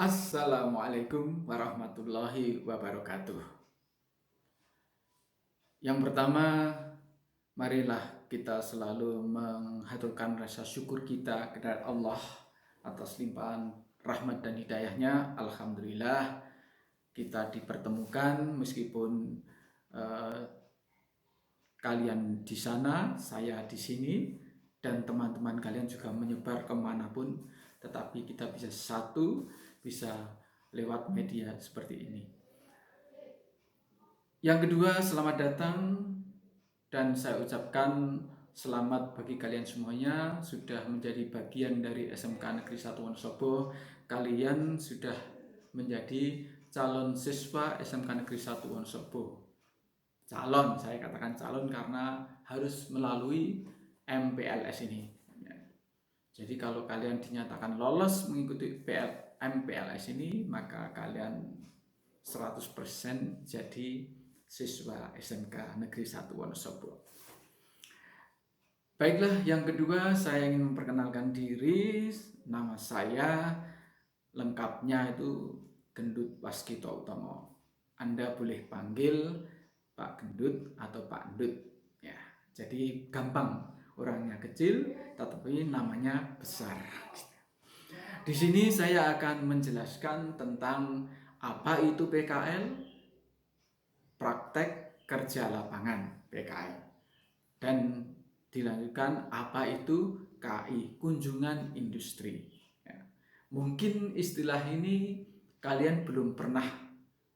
Assalamualaikum warahmatullahi wabarakatuh. Yang pertama, marilah kita selalu menghaturkan rasa syukur kita kepada Allah atas limpahan rahmat dan hidayahnya. Alhamdulillah kita dipertemukan meskipun eh, kalian di sana, saya di sini, dan teman-teman kalian juga menyebar kemanapun, tetapi kita bisa satu, bisa lewat media seperti ini. Yang kedua, selamat datang dan saya ucapkan selamat bagi kalian semuanya sudah menjadi bagian dari SMK Negeri 1 Wonosobo. Kalian sudah menjadi calon siswa SMK Negeri 1 Wonosobo. Calon, saya katakan calon karena harus melalui MPLS ini. Jadi kalau kalian dinyatakan lolos mengikuti MPLS ini, maka kalian 100% jadi siswa SMK Negeri 1 Wonosobo. Baiklah, yang kedua saya ingin memperkenalkan diri. Nama saya lengkapnya itu Gendut Waskito Utomo. Anda boleh panggil Pak Gendut atau Pak Ndut. Ya, jadi gampang. Orangnya kecil, tetapi namanya besar. Di sini saya akan menjelaskan tentang apa itu PKL, praktek kerja lapangan PKL, dan dilanjutkan apa itu KI, kunjungan industri. Ya. Mungkin istilah ini kalian belum pernah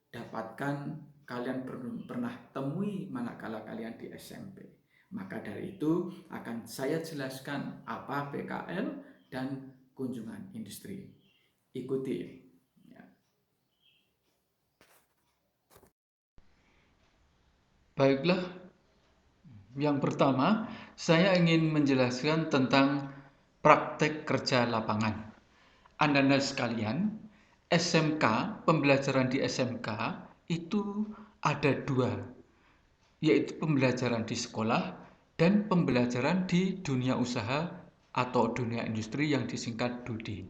dapatkan, kalian belum pernah temui manakala kalian di SMP. Maka dari itu akan saya jelaskan apa PKL dan kunjungan industri. Ikuti. Ya. Baiklah, yang pertama saya ingin menjelaskan tentang praktek kerja lapangan. Anda sekalian, SMK, pembelajaran di SMK itu ada dua, yaitu pembelajaran di sekolah dan pembelajaran di dunia usaha atau dunia industri yang disingkat DUDI.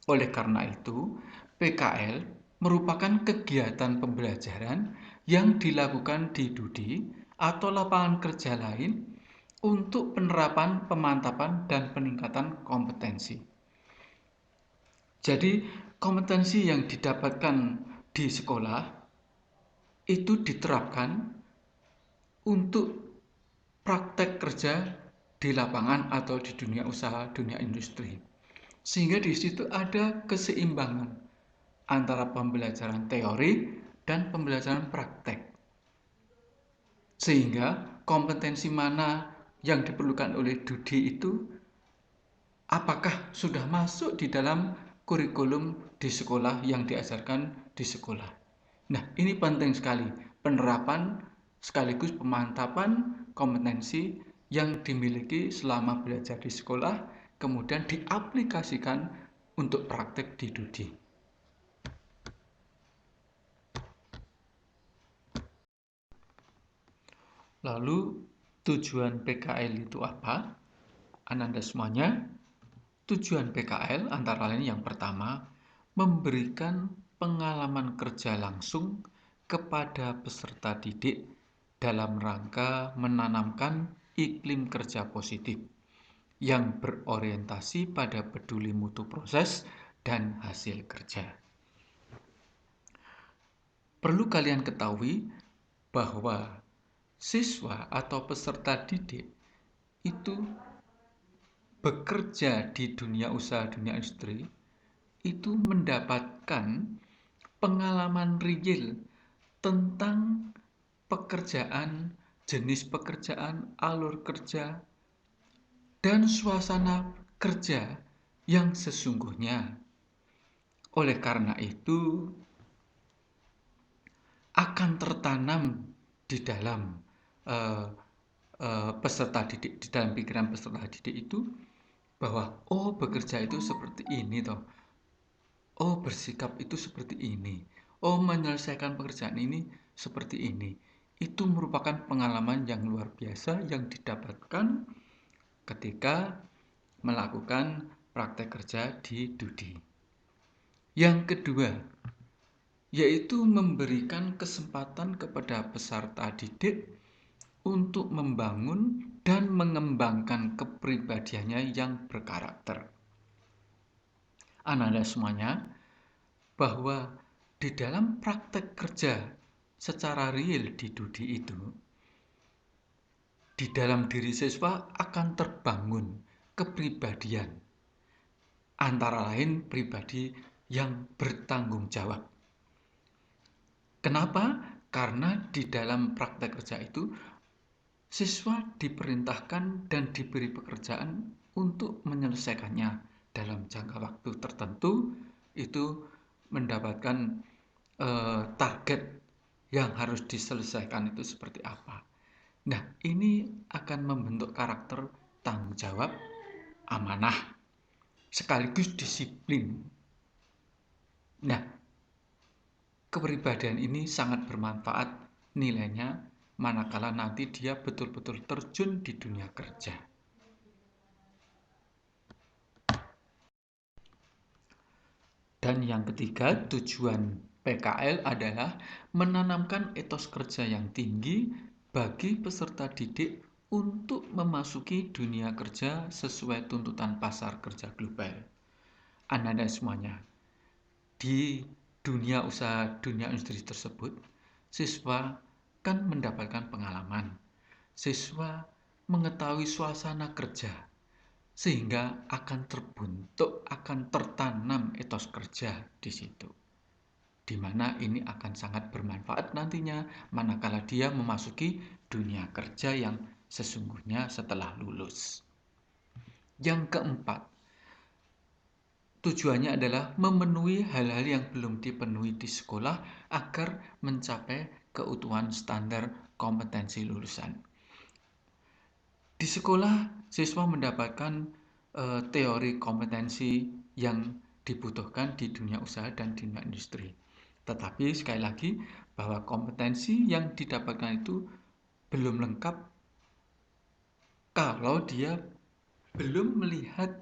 Oleh karena itu, PKL merupakan kegiatan pembelajaran yang dilakukan di DUDI atau lapangan kerja lain untuk penerapan, pemantapan, dan peningkatan kompetensi. Jadi, kompetensi yang didapatkan di sekolah itu diterapkan untuk praktek kerja di lapangan atau di dunia usaha, dunia industri. Sehingga di situ ada keseimbangan antara pembelajaran teori dan pembelajaran praktek. Sehingga kompetensi mana yang diperlukan oleh DUDI itu apakah sudah masuk di dalam kurikulum di sekolah yang diajarkan di sekolah. Nah, ini penting sekali, penerapan sekaligus pemantapan kompetensi yang dimiliki selama belajar di sekolah, kemudian diaplikasikan untuk praktek di DUDI. Lalu tujuan PKL itu apa? Anda semuanya, tujuan PKL antara lain yang pertama, memberikan pengalaman kerja langsung kepada peserta didik dalam rangka menanamkan iklim kerja positif yang berorientasi pada peduli mutu proses dan hasil kerja. Perlu kalian ketahui bahwa siswa atau peserta didik itu bekerja di dunia usaha, dunia industri, itu mendapatkan pengalaman real tentang pekerjaan, jenis pekerjaan, alur kerja, dan suasana kerja yang sesungguhnya. Oleh karena itu, akan tertanam di dalam peserta didik, di dalam pikiran peserta didik itu bahwa bekerja itu seperti ini toh. Bersikap itu seperti ini. Menyelesaikan pekerjaan ini seperti ini. Itu merupakan pengalaman yang luar biasa yang didapatkan ketika melakukan praktek kerja di DUDI. Yang kedua, yaitu memberikan kesempatan kepada peserta didik untuk membangun dan mengembangkan kepribadiannya yang berkarakter. Anak-anak semuanya, bahwa di dalam praktek kerja secara real di Dudi itu, di dalam diri siswa akan terbangun kepribadian, antara lain pribadi yang bertanggung jawab. Kenapa? Karena di dalam praktek kerja itu, siswa diperintahkan dan diberi pekerjaan untuk menyelesaikannya dalam jangka waktu tertentu, itu mendapatkan target yang harus diselesaikan itu seperti apa. Nah, ini akan membentuk karakter tanggung jawab, amanah, sekaligus disiplin. Nah, kepribadian ini sangat bermanfaat nilainya manakala nanti dia betul-betul terjun di dunia kerja. Dan yang ketiga, tujuan PKL adalah menanamkan etos kerja yang tinggi bagi peserta didik untuk memasuki dunia kerja sesuai tuntutan pasar kerja global. Anak-anak semuanya, di dunia usaha, dunia industri tersebut, siswa kan mendapatkan pengalaman. Siswa mengetahui suasana kerja, sehingga akan terbentuk, akan tertanam etos kerja di situ. Di mana ini akan sangat bermanfaat nantinya manakala dia memasuki dunia kerja yang sesungguhnya setelah lulus. Yang keempat, tujuannya adalah memenuhi hal-hal yang belum dipenuhi di sekolah agar mencapai keutuhan standar kompetensi lulusan. Di sekolah, siswa mendapatkan teori kompetensi yang dibutuhkan di dunia usaha dan dunia industri. Tetapi sekali lagi, bahwa kompetensi yang didapatkan itu belum lengkap kalau dia belum melihat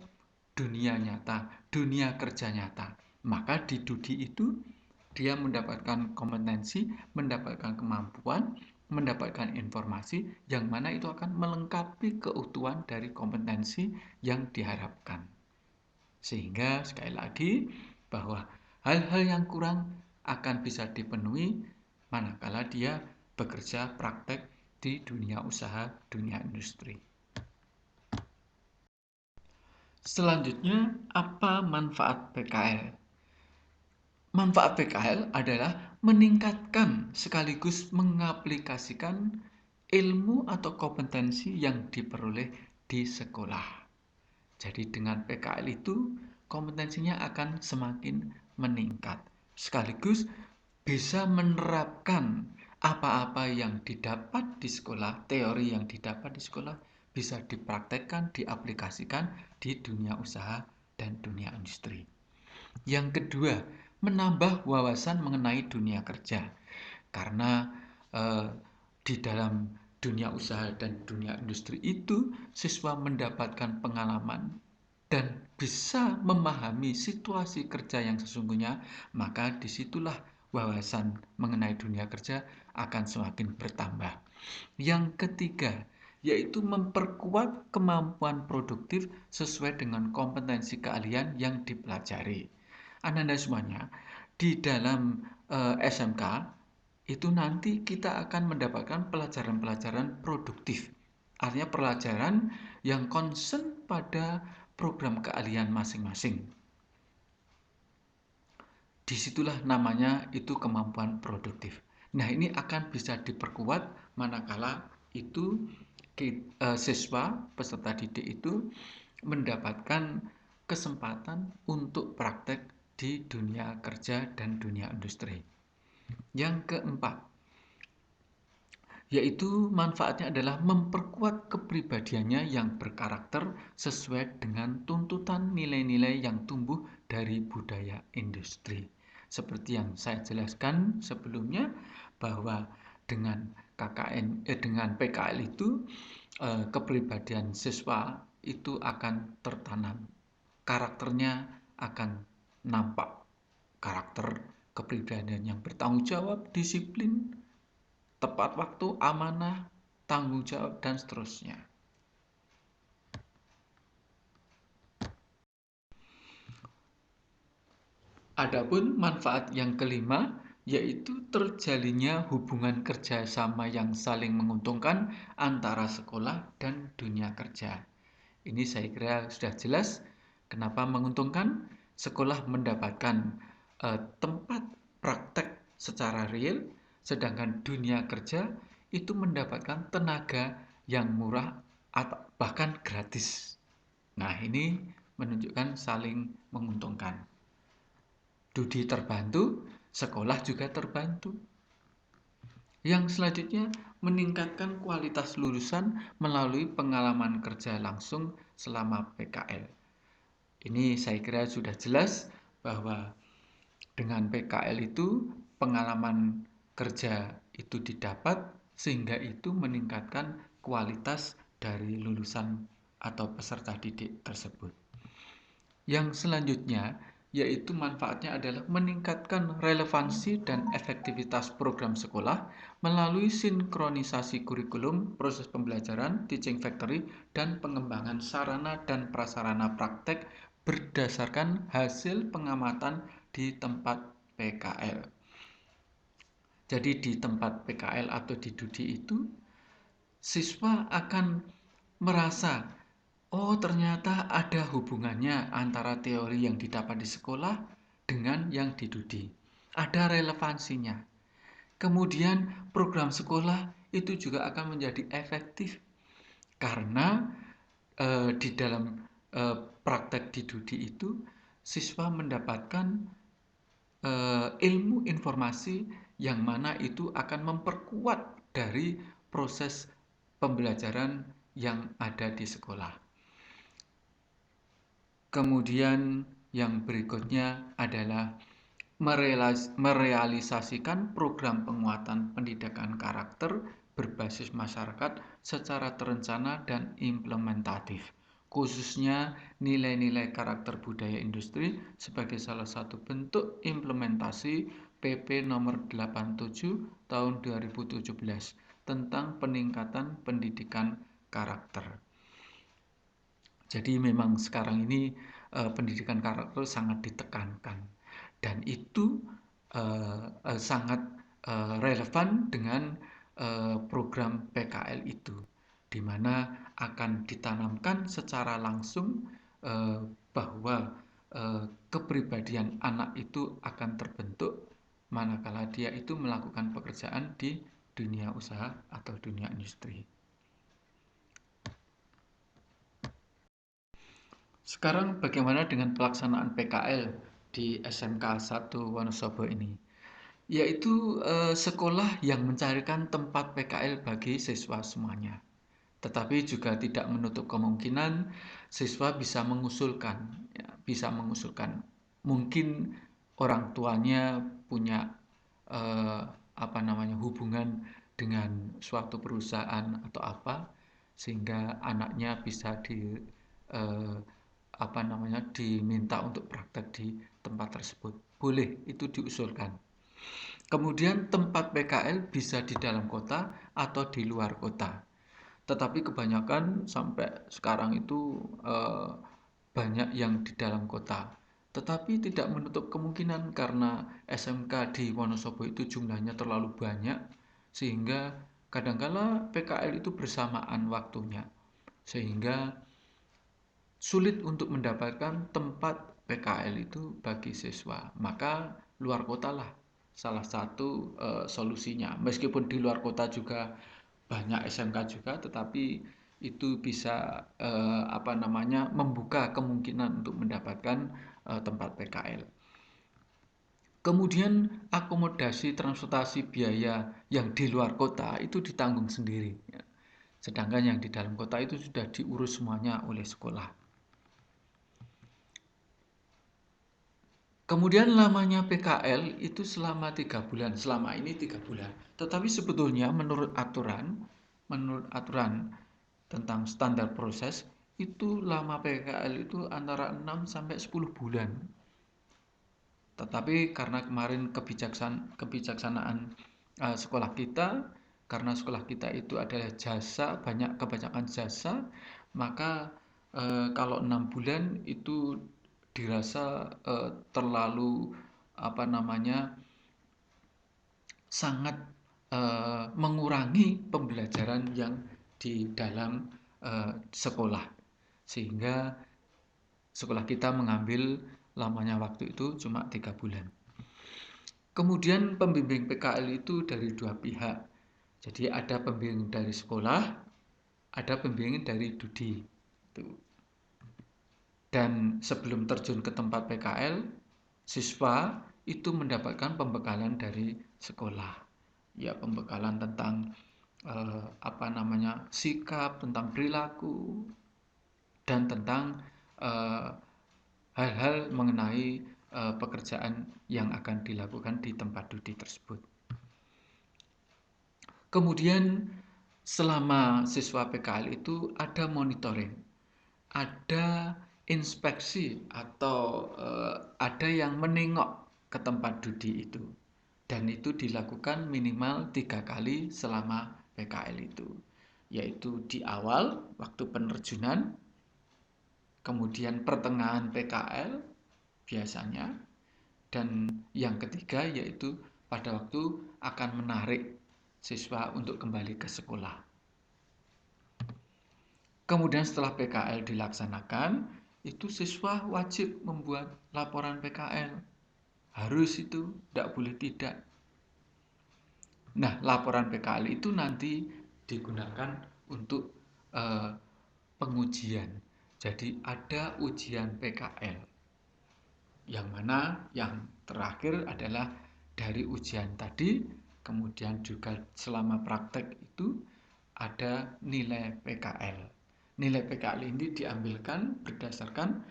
dunia nyata, dunia kerja nyata. Maka di Dudi itu dia mendapatkan kompetensi, mendapatkan kemampuan, mendapatkan informasi yang mana itu akan melengkapi keutuhan dari kompetensi yang diharapkan. Sehingga sekali lagi bahwa hal-hal yang kurang akan bisa dipenuhi manakala dia bekerja praktek di dunia usaha, dunia industri. Selanjutnya, apa manfaat PKL? Manfaat PKL adalah meningkatkan sekaligus mengaplikasikan ilmu atau kompetensi yang diperoleh di sekolah. Jadi dengan PKL itu kompetensinya akan semakin meningkat. Sekaligus bisa menerapkan apa-apa yang didapat di sekolah, teori yang didapat di sekolah bisa dipraktekkan, diaplikasikan di dunia usaha dan dunia industri. Yang kedua, menambah wawasan mengenai dunia kerja. Karena di dalam dunia usaha dan dunia industri itu siswa mendapatkan pengalaman dan bisa memahami situasi kerja yang sesungguhnya, maka disitulah wawasan mengenai dunia kerja akan semakin bertambah. Yang ketiga, yaitu memperkuat kemampuan produktif sesuai dengan kompetensi keahlian yang dipelajari. Anak-anak semuanya, di dalam SMK itu nanti kita akan mendapatkan pelajaran-pelajaran produktif. Artinya pelajaran yang concern pada program keahlian masing-masing. Disitulah namanya itu kemampuan produktif. Nah, ini akan bisa diperkuat manakala itu siswa peserta didik itu mendapatkan kesempatan untuk praktek di dunia kerja dan dunia industri. Yang keempat, yaitu manfaatnya adalah memperkuat kepribadiannya yang berkarakter sesuai dengan tuntutan nilai-nilai yang tumbuh dari budaya industri. Seperti yang saya jelaskan sebelumnya bahwa dengan dengan PKL itu kepribadian siswa itu akan tertanam, karakternya akan nampak. karakter kepribadian yang bertanggung jawab, disiplin, tepat waktu, amanah, tanggung jawab, dan seterusnya. Adapun manfaat yang kelima yaitu terjalinnya hubungan kerjasama yang saling menguntungkan antara sekolah dan dunia kerja. Ini saya kira sudah jelas kenapa menguntungkan. Sekolah mendapatkan tempat praktek secara real, sedangkan dunia kerja itu mendapatkan tenaga yang murah atau bahkan gratis. Nah, ini menunjukkan saling menguntungkan. Studi terbantu, sekolah juga terbantu. Yang selanjutnya, meningkatkan kualitas lulusan melalui pengalaman kerja langsung selama PKL. Ini saya kira sudah jelas bahwa dengan PKL itu pengalaman kerja itu didapat sehingga itu meningkatkan kualitas dari lulusan atau peserta didik tersebut. Yang selanjutnya yaitu manfaatnya adalah meningkatkan relevansi dan efektivitas program sekolah melalui sinkronisasi kurikulum, proses pembelajaran, teaching factory, dan pengembangan sarana dan prasarana praktek berdasarkan hasil pengamatan di tempat PKL. Jadi di tempat PKL atau di DUDI itu siswa akan merasa, oh ternyata ada hubungannya antara teori yang didapat di sekolah dengan yang di DUDI. Ada relevansinya. Kemudian program sekolah itu juga akan menjadi efektif karena di dalam praktek di DUDI itu siswa mendapatkan ilmu informasi yang mana itu akan memperkuat dari proses pembelajaran yang ada di sekolah. Kemudian yang berikutnya adalah merealisasikan program penguatan pendidikan karakter berbasis masyarakat secara terencana dan implementatif, khususnya nilai-nilai karakter budaya industri sebagai salah satu bentuk implementasi PP nomor 87 tahun 2017 tentang peningkatan pendidikan karakter. Jadi memang sekarang ini pendidikan karakter sangat ditekankan dan itu sangat relevan dengan program PKL itu, di mana akan ditanamkan secara langsung bahwa kepribadian anak itu akan terbentuk manakala dia itu melakukan pekerjaan di dunia usaha atau dunia industri. Sekarang bagaimana dengan pelaksanaan PKL di SMK 1 Wonosobo ini? Yaitu sekolah yang mencarikan tempat PKL bagi siswa semuanya. Tetapi juga tidak menutup kemungkinan siswa bisa mengusulkan. Mungkin orang tuanya punya hubungan dengan suatu perusahaan atau apa, sehingga anaknya bisa diminta untuk praktek di tempat tersebut. Boleh, itu diusulkan. Kemudian tempat PKL bisa di dalam kota atau di luar kota. Tetapi kebanyakan sampai sekarang itu banyak yang di dalam kota. Tetapi tidak menutup kemungkinan karena SMK di Wonosobo itu jumlahnya terlalu banyak sehingga kadangkala PKL itu bersamaan waktunya. Sehingga sulit untuk mendapatkan tempat PKL itu bagi siswa, maka luar kota lah salah satu solusinya. Meskipun di luar kota juga banyak SMK juga, tetapi itu bisa membuka kemungkinan untuk mendapatkan tempat PKL. Kemudian akomodasi transportasi biaya yang di luar kota itu ditanggung sendiri. Sedangkan yang di dalam kota itu sudah diurus semuanya oleh sekolah. Kemudian lamanya PKL itu selama 3 bulan. Selama ini 3 bulan. Tetapi sebetulnya menurut aturan tentang standar proses, itu lama PKL itu antara 6 sampai 10 bulan. Tetapi karena kemarin kebijaksanaan sekolah kita, karena sekolah kita itu adalah jasa, kebanyakan jasa, maka kalau 6 bulan itu dirasa terlalu sangat mengurangi pembelajaran yang di dalam sekolah, sehingga sekolah kita mengambil lamanya waktu itu cuma 3 bulan. Kemudian pembimbing PKL itu dari dua pihak. Jadi ada pembimbing dari sekolah, ada pembimbing dari Dudi. Dan sebelum terjun ke tempat PKL, siswa itu mendapatkan pembekalan dari sekolah. Ya, pembekalan tentang sikap, tentang perilaku, dan tentang hal-hal mengenai pekerjaan yang akan dilakukan di tempat Dudi tersebut. Kemudian selama siswa PKL itu ada monitoring, ada inspeksi atau ada yang menengok ke tempat Dudi itu, dan itu dilakukan minimal 3 kali selama PKL itu, yaitu di awal waktu penerjunan, kemudian pertengahan PKL biasanya, dan yang ketiga yaitu pada waktu akan menarik siswa untuk kembali ke sekolah. Kemudian setelah PKL dilaksanakan, itu siswa wajib membuat laporan PKL. Harus itu, tidak boleh tidak. Nah, laporan PKL itu nanti digunakan untuk pengujian. Jadi ada ujian PKL, yang mana yang terakhir adalah dari ujian tadi, kemudian juga selama praktek itu ada nilai PKL. Nilai PKL ini diambilkan berdasarkan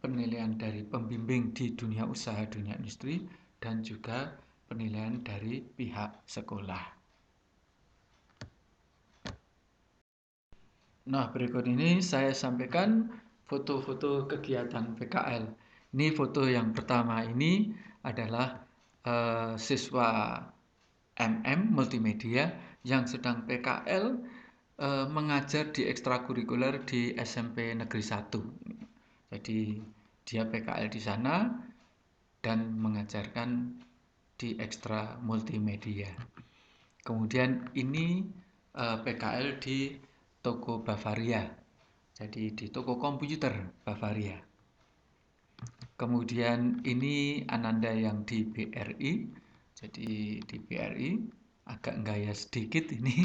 penilaian dari pembimbing di dunia usaha, dunia industri, dan juga penilaian dari pihak sekolah. Nah, berikut ini saya sampaikan foto-foto kegiatan PKL. Ini foto yang pertama ini adalah siswa MM Multimedia yang sedang PKL mengajar di ekstrakurikuler di SMP Negeri 1. Jadi dia PKL di sana dan mengajarkan di ekstra multimedia. Kemudian ini PKL di toko Bavaria, jadi di toko komputer Bavaria. Kemudian ini Ananda yang di BRI, jadi di BRI agak gaya sedikit ini.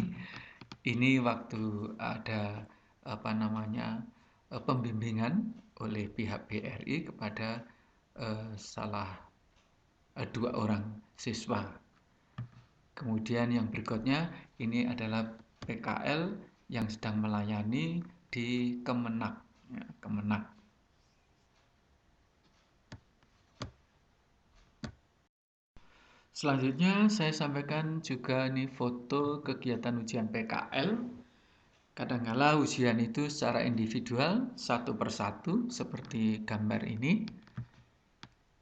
Ini waktu ada pembimbingan oleh pihak BRI kepada dua orang siswa. Kemudian yang berikutnya ini adalah PKL yang sedang melayani di Kemenak. Selanjutnya saya sampaikan juga nih foto kegiatan ujian PKL. Kadangkala ujian itu secara individual satu persatu seperti gambar ini.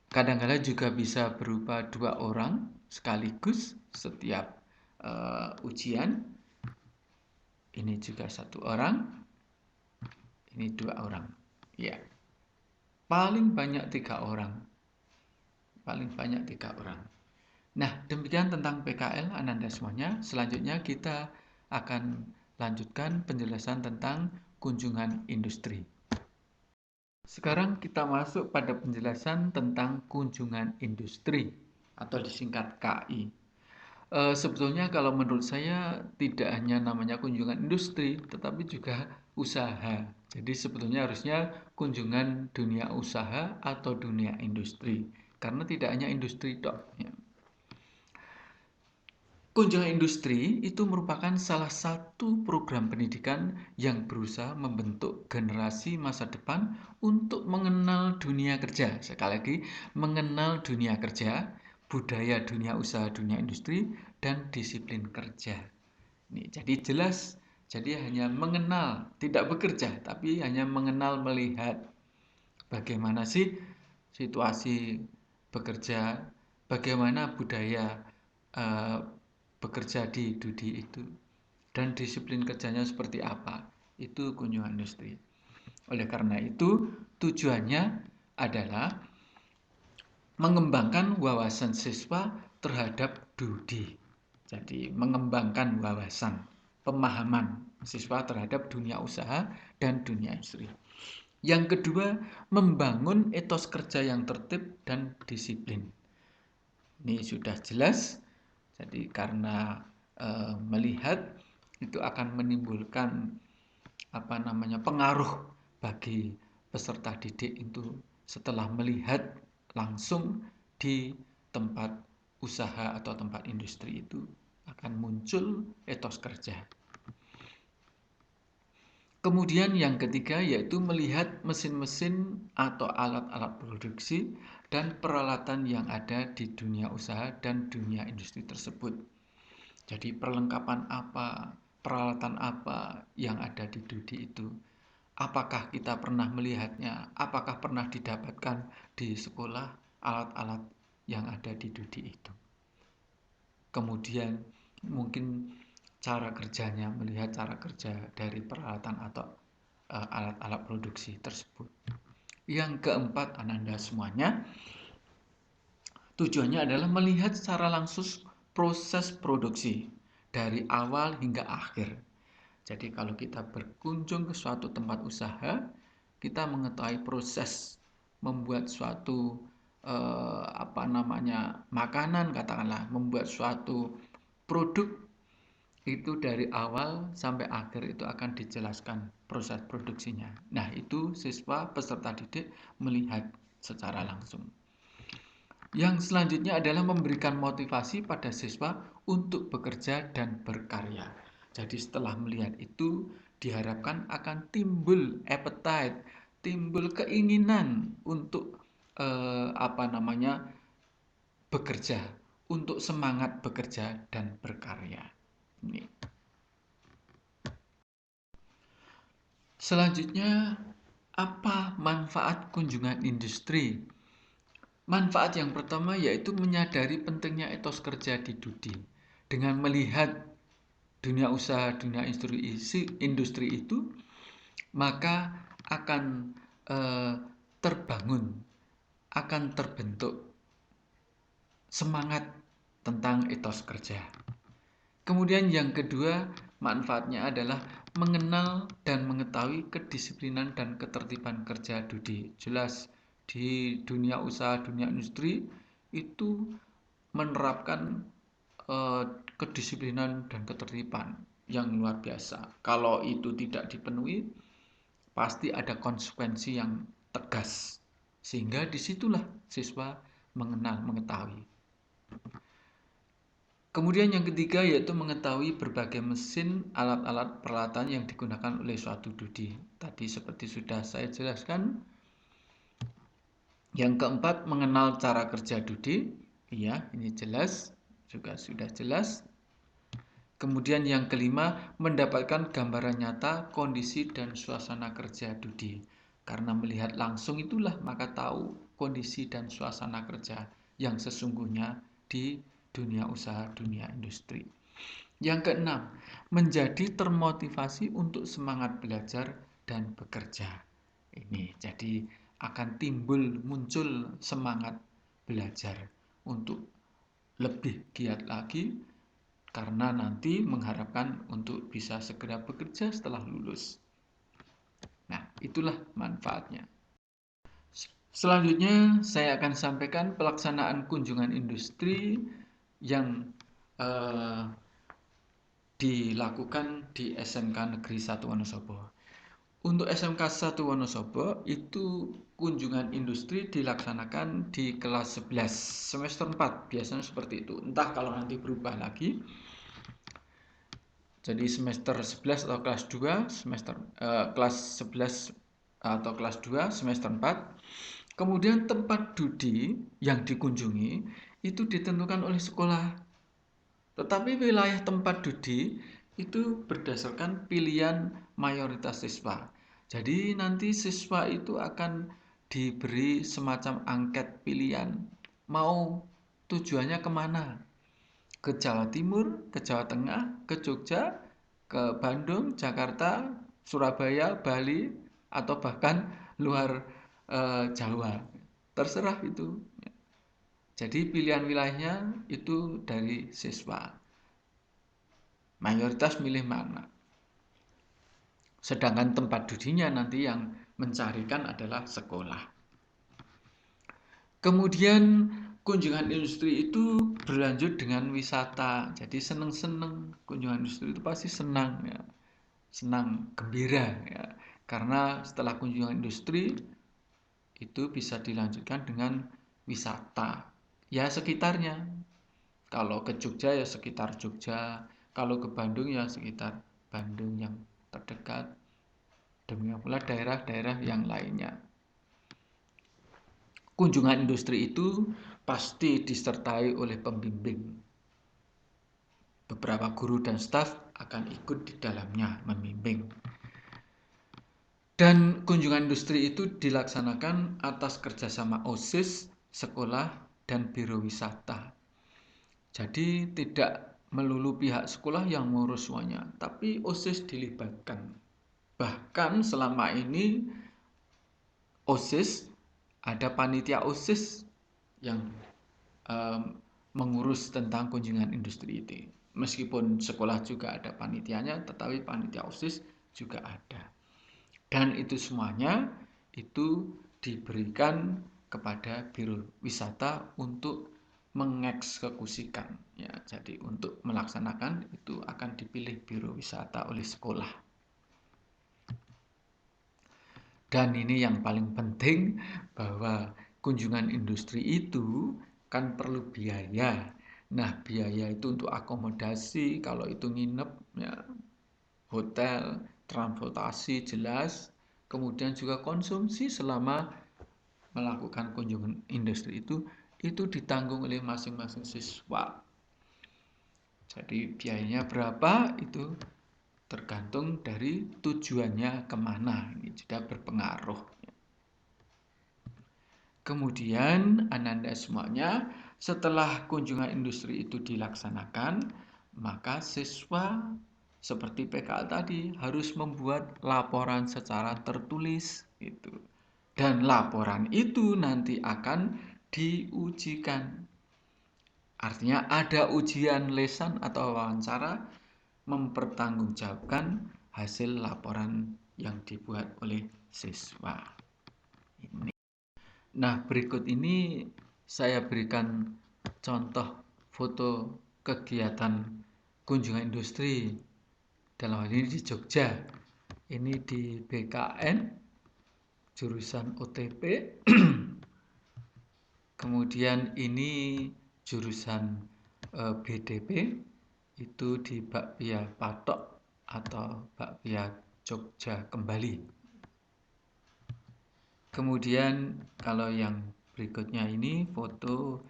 Kadangkala juga bisa berupa 2 orang sekaligus setiap ujian. Ini juga 1 orang, ini 2 orang. Ya, paling banyak 3 orang. Nah, demikian tentang PKL Ananda semuanya. Selanjutnya kita akan lanjutkan penjelasan tentang kunjungan industri. Sekarang kita masuk pada penjelasan tentang kunjungan industri atau disingkat KI. Sebetulnya kalau menurut saya tidak hanya namanya kunjungan industri, tetapi juga usaha. Jadi sebetulnya harusnya kunjungan dunia usaha atau dunia industri, karena tidak hanya industri dok. Ya. Kunjungan industri itu merupakan salah satu program pendidikan yang berusaha membentuk generasi masa depan untuk mengenal dunia kerja. Sekali lagi, mengenal dunia kerja, budaya dunia usaha, dunia industri, dan disiplin kerja. Ini jadi jelas, jadi hanya mengenal, tidak bekerja, tapi hanya mengenal, melihat bagaimana sih situasi bekerja, bagaimana budaya bekerja di Dudi itu, dan disiplin kerjanya seperti apa. Itu kunjungan industri. Oleh karena itu, tujuannya adalah mengembangkan wawasan siswa terhadap Dudi. Jadi, mengembangkan wawasan, pemahaman siswa terhadap dunia usaha dan dunia industri. Yang kedua, membangun etos kerja yang tertib dan disiplin. Ini sudah jelas. Jadi karena melihat itu akan menimbulkan pengaruh bagi peserta didik itu setelah melihat langsung di tempat usaha atau tempat industri itu akan muncul etos kerja. Kemudian yang ketiga yaitu melihat mesin-mesin atau alat-alat produksi dan peralatan yang ada di dunia usaha dan dunia industri tersebut. Jadi perlengkapan apa, peralatan apa yang ada di Dudi itu. Apakah kita pernah melihatnya? Apakah pernah didapatkan di sekolah alat-alat yang ada di Dudi itu? Kemudian mungkin cara kerjanya, melihat cara kerja dari peralatan atau alat-alat produksi tersebut. Yang keempat, Ananda semuanya, tujuannya adalah melihat secara langsung proses produksi dari awal hingga akhir. Jadi kalau kita berkunjung ke suatu tempat usaha, kita mengetahui proses membuat suatu makanan, katakanlah membuat suatu produk itu dari awal sampai akhir itu akan dijelaskan proses produksinya. Nah, itu siswa peserta didik melihat secara langsung. Yang selanjutnya adalah memberikan motivasi pada siswa untuk bekerja dan berkarya. Jadi setelah melihat itu diharapkan akan timbul appetite, timbul keinginan untuk bekerja, untuk semangat bekerja dan berkarya. Ini. Selanjutnya, apa manfaat kunjungan industri? Manfaat yang pertama yaitu menyadari pentingnya etos kerja di Dudi. Dengan melihat dunia usaha, dunia industri itu, maka akan terbangun, akan terbentuk semangat tentang etos kerja. Kemudian yang kedua, manfaatnya adalah mengenal dan mengetahui kedisiplinan dan ketertiban kerja Dudi. Jelas di dunia usaha, dunia industri itu menerapkan kedisiplinan dan ketertiban yang luar biasa. Kalau itu tidak dipenuhi, pasti ada konsekuensi yang tegas. Sehingga disitulah siswa mengenal, mengetahui. Kemudian yang ketiga yaitu mengetahui berbagai mesin, alat-alat peralatan yang digunakan oleh suatu Dudi. Tadi seperti sudah saya jelaskan. Yang keempat, mengenal cara kerja Dudi. Iya, ini jelas, juga sudah jelas. Kemudian yang kelima, mendapatkan gambaran nyata kondisi dan suasana kerja Dudi. Karena melihat langsung itulah maka tahu kondisi dan suasana kerja yang sesungguhnya di dunia usaha, dunia industri. Yang keenam, menjadi termotivasi untuk semangat belajar dan bekerja. Ini jadi akan muncul semangat belajar untuk lebih giat lagi karena nanti mengharapkan untuk bisa segera bekerja setelah lulus. Nah, itulah manfaatnya. Selanjutnya saya akan sampaikan pelaksanaan kunjungan industri yang dilakukan di SMK Negeri 1 Wonosobo. Untuk SMK 1 Wonosobo itu kunjungan industri dilaksanakan di kelas 11 semester 4, biasanya seperti itu. Entah kalau nanti berubah lagi. Jadi semester 11 atau kelas 2, kelas 11 atau kelas 2 semester 4. Kemudian tempat Dudi yang dikunjungi itu ditentukan oleh sekolah. Tetapi wilayah tempat Dudi itu berdasarkan pilihan mayoritas siswa. Jadi nanti siswa itu akan diberi semacam angket pilihan. mau tujuannya kemana? Ke Jawa Timur, ke Jawa Tengah, ke Jogja, ke Bandung, Jakarta, Surabaya, Bali, atau bahkan luar Jawa. Terserah itu. Jadi pilihan wilayahnya itu dari siswa. Mayoritas milih mana. Sedangkan tempat duduknya nanti yang mencarikan adalah sekolah. Kemudian kunjungan industri itu berlanjut dengan wisata. Jadi seneng-seneng kunjungan industri itu pasti senang ya. Senang, gembira ya. Karena setelah kunjungan industri itu bisa dilanjutkan dengan wisata. Ya sekitarnya. Kalau ke Jogja ya sekitar Jogja, kalau ke Bandung ya sekitar Bandung yang terdekat. Demikian pula daerah-daerah yang lainnya. Kunjungan industri itu pasti disertai oleh pembimbing. Beberapa guru dan staf akan ikut di dalamnya membimbing. Dan kunjungan industri itu dilaksanakan atas kerjasama OSIS, sekolah, dan biro wisata. Jadi tidak melulu pihak sekolah yang mengurus semuanya, tapi OSIS dilibatkan. Bahkan selama ini OSIS ada panitia OSIS yang mengurus tentang kunjungan industri itu. Meskipun sekolah juga ada panitianya, tetapi panitia OSIS juga ada. Dan itu semuanya itu diberikan kepada biro wisata untuk mengeksekusikan ya. Jadi untuk melaksanakan itu akan dipilih biro wisata oleh sekolah. Dan ini yang paling penting bahwa kunjungan industri itu kan perlu biaya. Nah, biaya itu untuk akomodasi, kalau itu nginep ya, hotel, transportasi jelas, kemudian juga konsumsi selama melakukan kunjungan industri itu ditanggung oleh masing-masing siswa. Jadi biayanya berapa itu tergantung dari tujuannya kemana, ini juga berpengaruh. Kemudian ananda semuanya setelah kunjungan industri itu dilaksanakan, maka siswa seperti PKL tadi harus membuat laporan secara tertulis gitu. Dan laporan itu nanti akan diujikan. Artinya ada ujian lesan atau wawancara mempertanggungjawabkan hasil laporan yang dibuat oleh siswa. Ini. Nah, berikut ini saya berikan contoh foto kegiatan kunjungan industri dalam hal ini di Jogja. Ini di BKN jurusan OTP. Kemudian ini jurusan BDP itu di Bakpia Patok atau Bakpia Jogja Kembali. Kemudian kalau yang berikutnya ini foto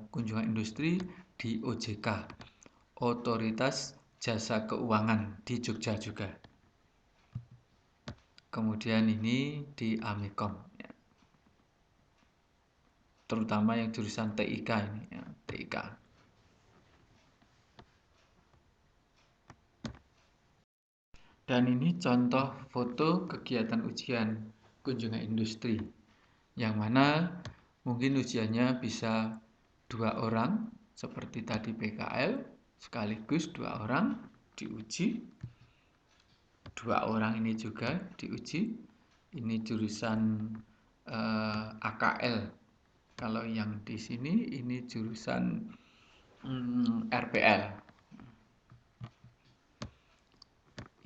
kunjungan industri di OJK, Otoritas Jasa Keuangan di Jogja juga. Kemudian ini di Amikom, ya. Terutama yang jurusan TIK ini, ya, TIK. Dan ini contoh foto kegiatan ujian kunjungan industri, yang mana mungkin ujiannya bisa 2 orang, seperti tadi PKL, sekaligus 2 orang diuji. 2 orang ini juga diuji. Ini jurusan AKL. Kalau yang di sini ini jurusan RPL.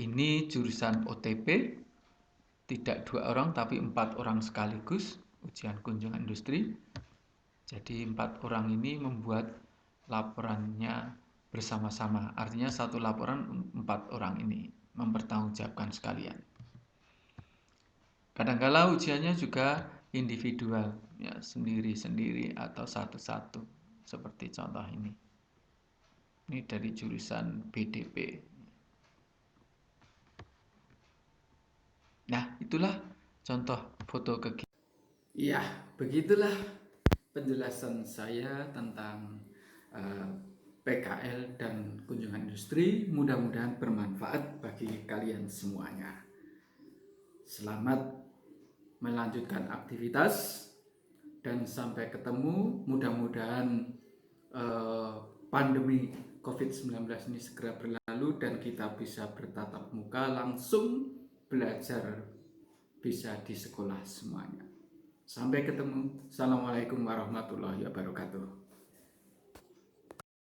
Ini jurusan OTP, tidak 2 orang tapi 4 orang sekaligus ujian kunjungan industri. Jadi 4 orang ini membuat laporannya bersama-sama. Artinya satu laporan 4 orang ini mempertanggungjawabkan sekalian. Kadang-kala ujiannya juga individual, ya sendiri-sendiri atau satu-satu, seperti contoh ini. Ini dari jurusan BDP. Nah, itulah contoh foto kegiatan. Ya, begitulah penjelasan saya tentang eh, PKL dan kunjungan industri. Mudah-mudahan bermanfaat bagi kalian semuanya. Selamat melanjutkan aktivitas dan sampai ketemu. Mudah-mudahan pandemi COVID-19 ini segera berlalu dan kita bisa bertatap muka langsung belajar bisa di sekolah semuanya. Sampai ketemu. Assalamualaikum warahmatullahi wabarakatuh.